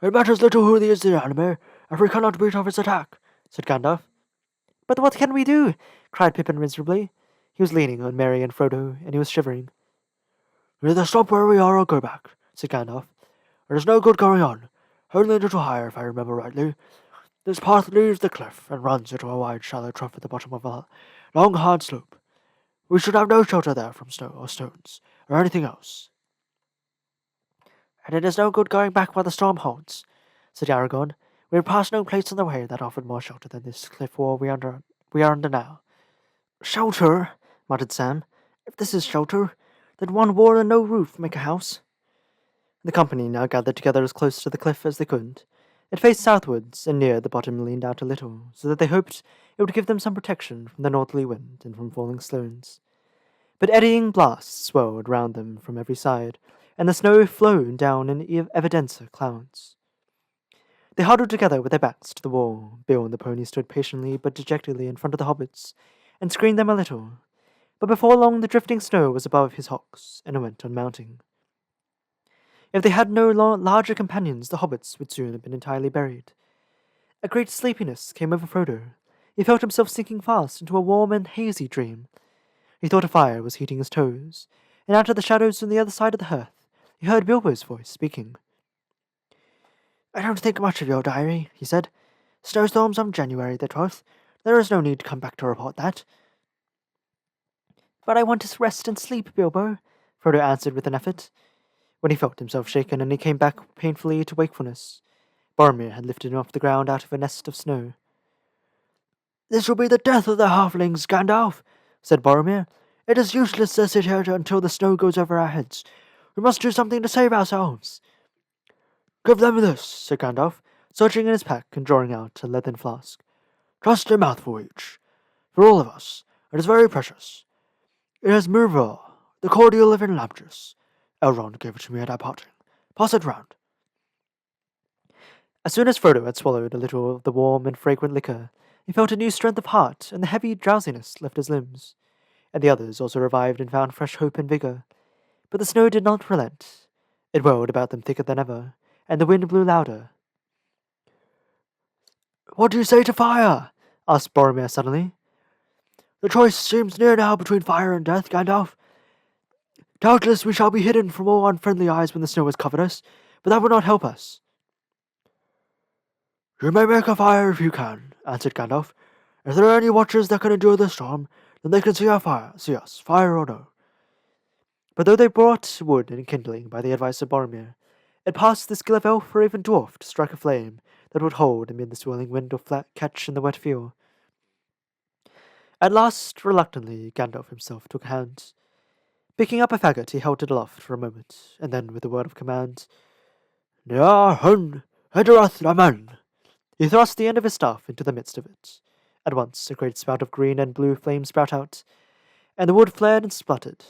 It matters little who is the enemy, if we cannot beat off his attack, said Gandalf. But what can we do? Cried Pippin miserably. He was leaning on Merry and Frodo, and he was shivering. We either stop where we are or go back, said Gandalf. There is no good going on. Only a little higher, if I remember rightly. This path leaves the cliff and runs into a wide, shallow trough at the bottom of a long, hard slope. We should have no shelter there from snow or stones, or anything else. And it is no good going back while the storm holds, said Aragorn. We had passed no place on the way that offered more shelter than this cliff wall we are under now. Shelter, muttered Sam. If this is shelter, then one wall and no roof make a house. The company now gathered together as close to the cliff as they could. It faced southwards, and near the bottom leaned out a little, so that they hoped it would give them some protection from the northerly wind and from falling stones. But eddying blasts swirled round them from every side, and the snow flowed down in ever denser clouds. They huddled together with their backs to the wall. Bill and the pony stood patiently but dejectedly in front of the hobbits, and screened them a little. But before long the drifting snow was above his hocks, and it went on mounting. If they had no larger companions, the hobbits would soon have been entirely buried. A great sleepiness came over Frodo. He felt himself sinking fast into a warm and hazy dream. He thought a fire was heating his toes, and out of the shadows on the other side of the hearth, he heard Bilbo's voice speaking. I don't think much of your diary, he said. Snowstorms on January the 12th. There is no need to come back to report that. But I want to rest and sleep, Bilbo, Frodo answered with an effort. When he felt himself shaken and he came back painfully to wakefulness, Boromir had lifted him off the ground out of a nest of snow. This will be the death of the halflings, Gandalf, said Boromir. It is useless to sit here until the snow goes over our heads. We must do something to save ourselves. Give them this, said Gandalf, searching in his pack and drawing out a leathern flask. Just a mouthful each. For all of us. It is very precious. It has myrrh, the cordial of Enlabjus. Elrond gave it to me at our parting. Pass it round. As soon as Frodo had swallowed a little of the warm and fragrant liquor, he felt a new strength of heart, and the heavy drowsiness left his limbs. And the others also revived and found fresh hope and vigor. But the snow did not relent. It whirled about them thicker than ever, and the wind blew louder. What do you say to fire? Asked Boromir suddenly. The choice seems near now between fire and death, Gandalf. Doubtless we shall be hidden from all unfriendly eyes when the snow has covered us, but that will not help us. You may make a fire if you can, answered Gandalf. If there are any watchers that can endure the storm, then they can see us, fire or no. But though they brought wood and kindling by the advice of Boromir, it passed the skill of elf or even dwarf to strike a flame that would hold amid the swirling wind or catch in the wet field. At last, reluctantly, Gandalf himself took a hand. Picking up a faggot, he held it aloft for a moment, and then, with a word of command, "Nia hun, hederath aman," he thrust the end of his staff into the midst of it. At once a great spout of green and blue flame sprout out, and the wood flared and spluttered.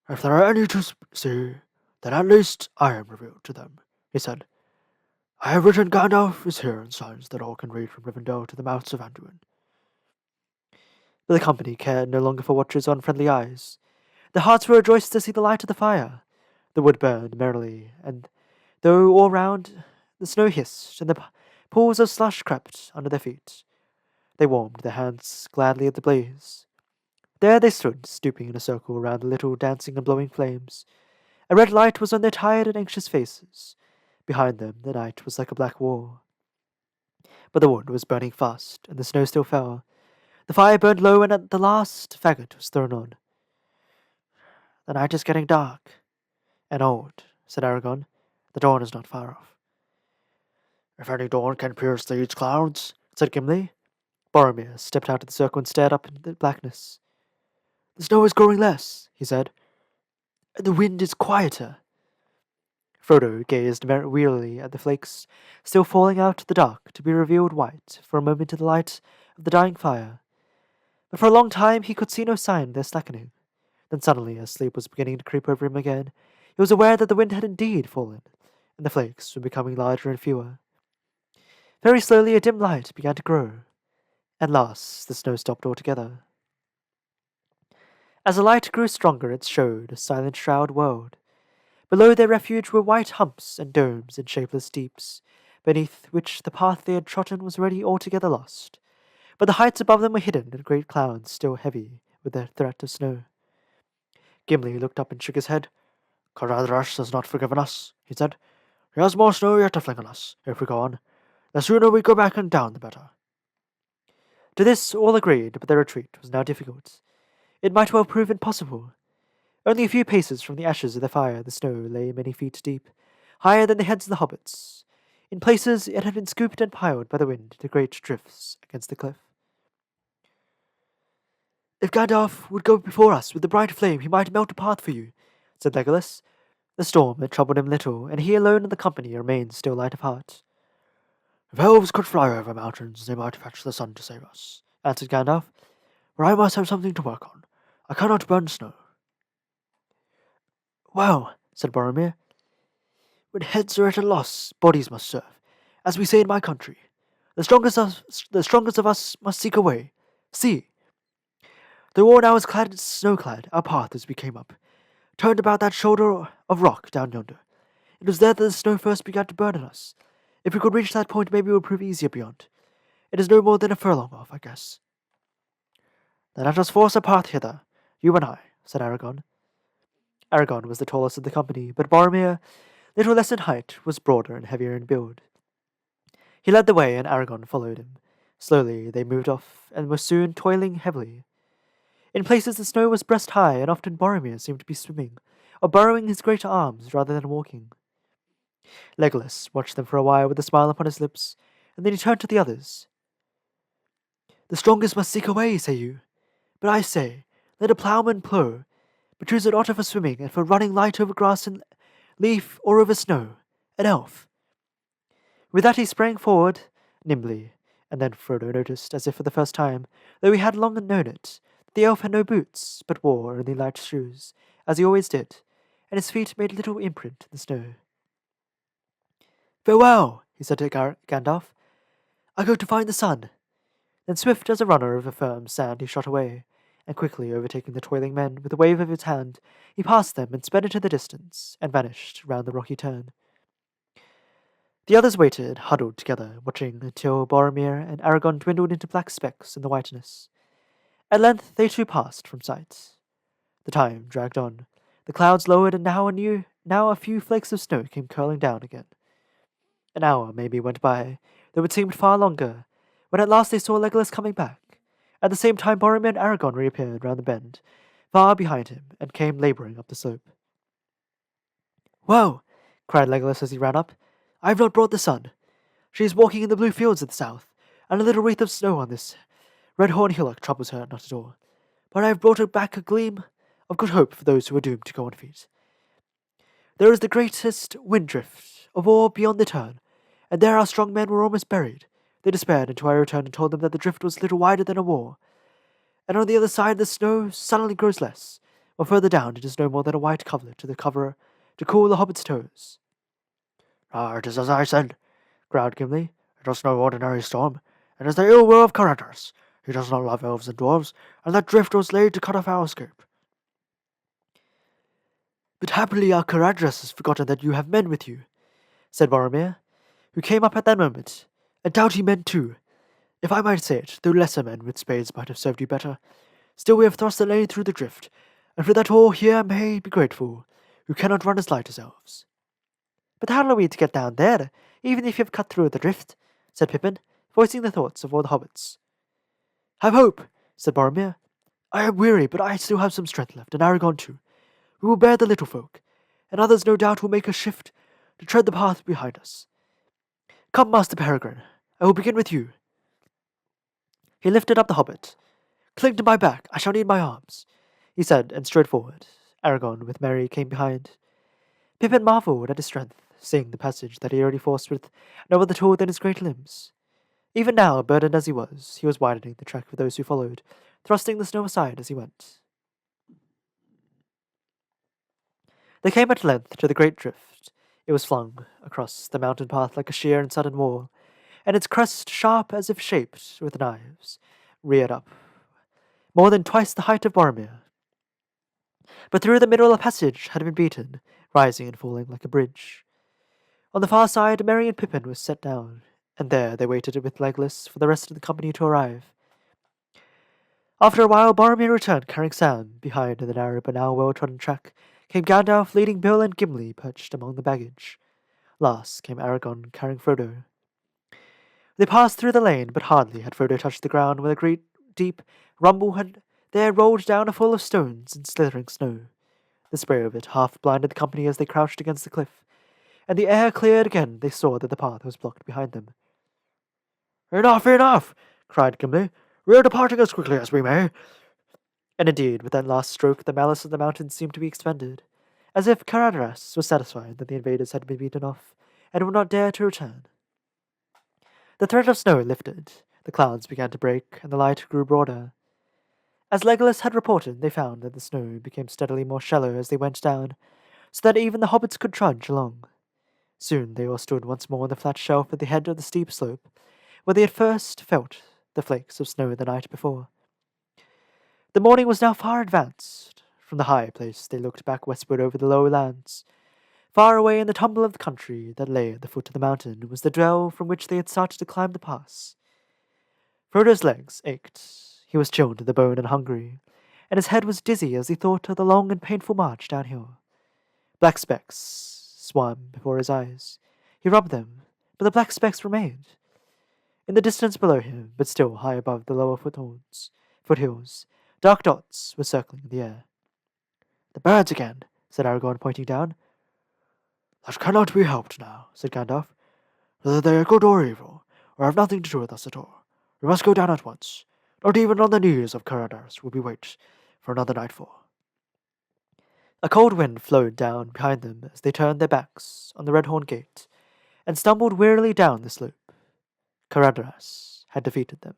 If there are any to see, then at least I am revealed to them, he said. I have written Gandalf is here in signs that all can read from Rivendell to the mouths of Anduin. But the company cared no longer for watchers or unfriendly eyes. Their hearts were rejoiced to see the light of the fire. The wood burned merrily, and though all round the snow hissed, and the pools of slush crept under their feet, they warmed their hands gladly at the blaze. There they stood, stooping in a circle round the little dancing and blowing flames. A red light was on their tired and anxious faces. Behind them the night was like a black wall. But the wood was burning fast, and the snow still fell. The fire burned low, and at the last faggot was thrown on. The night is getting dark and old, said Aragorn. The dawn is not far off. If any dawn can pierce these clouds, said Gimli. Boromir stepped out of the circle and stared up into the blackness. The snow is growing less, he said. The wind is quieter. Frodo gazed wearily at the flakes, still falling out of the dark to be revealed white for a moment in the light of the dying fire. But for a long time he could see no sign of their slackening. Then suddenly, as sleep was beginning to creep over him again, he was aware that the wind had indeed fallen, and the flakes were becoming larger and fewer. Very slowly a dim light began to grow. At last the snow stopped altogether. As the light grew stronger, it showed a silent shroud world. Below their refuge were white humps and domes and shapeless deeps, beneath which the path they had trodden was already altogether lost. But the heights above them were hidden in great clouds still heavy with the threat of snow. Gimli looked up and shook his head. Caradhras has not forgiven us, he said. He has more snow yet to fling on us, if we go on. The sooner we go back and down, the better. To this all agreed, but their retreat was now difficult. It might well prove impossible. Only a few paces from the ashes of the fire the snow lay many feet deep, higher than the heads of the hobbits. In places it had been scooped and piled by the wind into great drifts against the cliff. If Gandalf would go before us with the bright flame, he might melt a path for you, said Legolas. The storm had troubled him little, and he alone in the company remained still light of heart. If elves could fly over mountains, they might fetch the sun to save us, answered Gandalf. For I must have something to work on. I cannot burn snow. Well, said Boromir, when heads are at a loss, bodies must serve, as we say in my country. The strongest of us must seek a way. See! The war now is snow-clad, our path as we came up, turned about that shoulder of rock down yonder. It was there that the snow first began to burn on us. If we could reach that point, maybe it would prove easier beyond. It is no more than a furlong off, I guess. Then let us force a path hither, you and I, said Aragorn. Aragorn was the tallest of the company, but Boromir, little less in height, was broader and heavier in build. He led the way, and Aragorn followed him. Slowly they moved off, and were soon toiling heavily. In places the snow was breast high, and often Boromir seemed to be swimming, or burrowing his great arms rather than walking. Legolas watched them for a while with a smile upon his lips, and then he turned to the others. The strongest must seek a way, say you. But I say, let a ploughman plough, but choose an otter for swimming, and for running light over grass and leaf or over snow, an elf. With that he sprang forward, nimbly, and then Frodo noticed, as if for the first time, though he had long known it, that the elf had no boots, but wore only light shoes, as he always did, and his feet made little imprint in the snow. Farewell, he said to Gandalf. I go to find the sun. Then swift as a runner over firm sand he shot away, and quickly overtaking the toiling men with a wave of his hand, he passed them and sped into the distance, and vanished round the rocky turn. The others waited, huddled together, watching until Boromir and Aragorn dwindled into black specks in the whiteness. At length they too passed from sight. The time dragged on. The clouds lowered, and now a few flakes of snow came curling down again. An hour maybe went by, though it seemed far longer, when at last they saw Legolas coming back. At the same time Boromir and Aragorn reappeared round the bend, far behind him, and came labouring up the slope. Whoa! Cried Legolas as he ran up. I have not brought the sun. She is walking in the blue fields at the south, and a little wreath of snow on this red horn hillock troubles her not at all. But I have brought her back a gleam of good hope for those who are doomed to go on feet. There is the greatest wind drift of all beyond the turn, and there our strong men were almost buried. They despaired until I returned and told them that the drift was little wider than a wall, and on the other side the snow suddenly grows less, while further down it is no more than a white coverlet to cool the hobbit's toes. It is as I said, growled Gimli. It is no ordinary storm. It is the ill will of Caradhras. He does not love elves and dwarves, and that drift was laid to cut off our escape. But happily our Caradhras has forgotten that you have men with you, said Boromir, who came up at that moment, and doughty men too. If I might say it, though lesser men with spades might have served you better, still we have thrust a lane through the drift, and for that all here may be grateful, who cannot run as light as elves. But how are we to get down there, even if you have cut through the drift? Said Pippin, voicing the thoughts of all the hobbits. Have hope, said Boromir. I am weary, but I still have some strength left, and Aragorn too. We will bear the little folk, and others no doubt will make a shift to tread the path behind us. Come, Master Peregrine, I will begin with you. He lifted up the hobbit. Cling to my back, I shall need my arms, he said, and strode forward. Aragorn with Merry came behind. Pippin marvelled at his strength, seeing the passage that he already forced with no other tool than his great limbs. Even now, burdened as he was widening the track for those who followed, thrusting the snow aside as he went. They came at length to the great drift. It was flung across the mountain path like a sheer and sudden wall, and its crest, sharp as if shaped with knives, reared up, more than twice the height of Boromir. But through the middle a passage had been beaten, rising and falling like a bridge. On the far side, Merry and Pippin were set down, and there they waited with Legolas for the rest of the company to arrive. After a while, Boromir returned, carrying Sam. Behind the narrow but now well-trodden track came Gandalf, leading Bill and Gimli perched among the baggage. Last came Aragorn, carrying Frodo. They passed through the lane, but hardly had Frodo touched the ground when a great, deep rumble had there rolled down a fall of stones and slithering snow. The spray of it half blinded the company as they crouched against the cliff, and the air cleared again. They saw that the path was blocked behind them. "Enough, enough!" cried Gimli. "We are departing as quickly as we may." And indeed, with that last stroke, the malice of the mountains seemed to be expended, as if Caradhras was satisfied that the invaders had been beaten off, and would not dare to return. The threat of snow lifted, the clouds began to break, and the light grew broader. As Legolas had reported, they found that the snow became steadily more shallow as they went down, so that even the hobbits could trudge along. Soon they all stood once more on the flat shelf at the head of the steep slope, where they had first felt the flakes of snow the night before. The morning was now far advanced. From the high place they looked back westward over the low lands. Far away in the tumble of the country that lay at the foot of the mountain was the dell from which they had started to climb the pass. Frodo's legs ached. He was chilled to the bone and hungry, and his head was dizzy as he thought of the long and painful march downhill. Black specks swam before his eyes. He rubbed them, but the black specks remained. In the distance below him, but still high above the lower foothills, dark dots were circling in the air. "The birds again," said Aragorn, pointing down. "That cannot be helped now," said Gandalf. "Whether they are good or evil, or have nothing to do with us at all, we must go down at once. Not even on the knees of Caradhras would we wait for another nightfall." A cold wind flowed down behind them as they turned their backs on the Red-Horn Gate and stumbled wearily down the slope. Caradhras had defeated them.